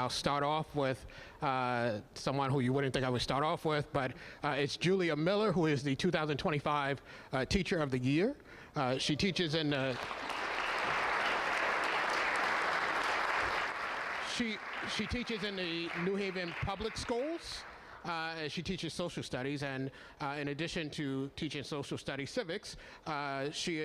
I'll start off with someone who you wouldn't think I would start off with, but it's Julia Miller, who is the 2025 Teacher of the Year. She teaches in the she teaches in the New Haven Public Schools. She teaches social studies, and in addition to teaching social studies civics, she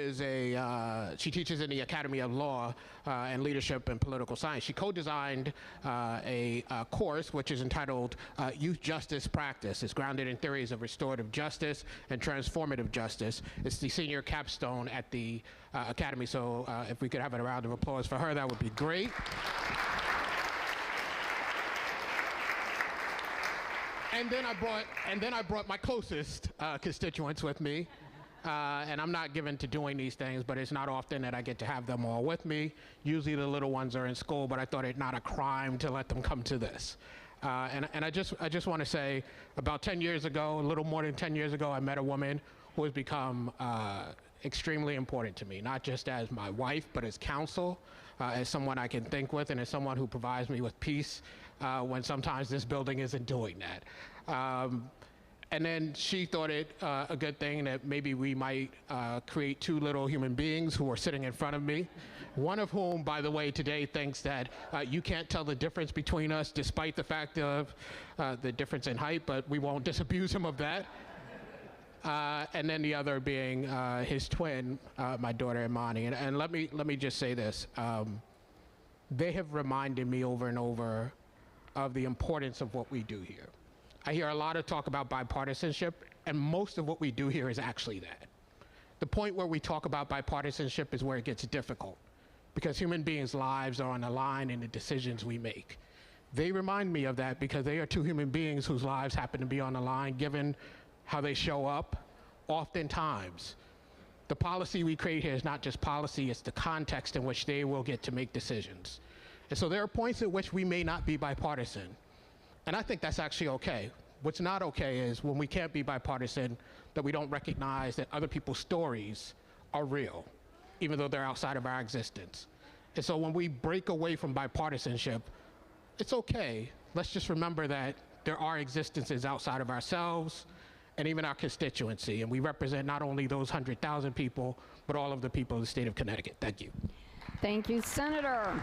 teaches in the Academy of Law and Leadership and Political Science. She co-designed a course which is entitled Youth Justice Practice. It's grounded in theories of restorative justice and transformative justice. It's the senior capstone at the Academy, so if we could have a round of applause for her, that would be great. And then I brought my closest constituents with me, and I'm not given to doing these things, but it's not often that I get to have them all with me. Usually the little ones are in school, but I thought it not a crime to let them come to this. And I just want to say, about 10 years ago, a little more than 10 years ago, I met a woman who has become extremely important to me, not just as my wife, but as counsel, as someone I can think with, and as someone who provides me with peace when sometimes this building isn't doing that. And then she thought it a good thing that maybe we might create two little human beings who are sitting in front of me, one of whom, by the way, today thinks that you can't tell the difference between us despite the fact of the difference in height, but we won't disabuse him of that. And then the other being his twin, my daughter Imani. And let me just say this. They have reminded me over and over of the importance of what we do here. I hear a lot of talk about bipartisanship, and most of what we do here is actually that. The point where we talk about bipartisanship is where it gets difficult, because human beings' lives are on the line in the decisions we make. They remind me of that because they are two human beings whose lives happen to be on the line, given how they show up. Oftentimes, the policy we create here is not just policy, it's the context in which they will get to make decisions. And so there are points at which we may not be bipartisan. And I think that's actually okay. What's not okay is when we can't be bipartisan, that we don't recognize that other people's stories are real, even though they're outside of our existence. And so when we break away from bipartisanship, it's okay. Let's just remember that there are existences outside of ourselves and even our constituency. And we represent not only those 100,000 people, but all of the people of the state of Connecticut. Thank you. Thank you, Senator.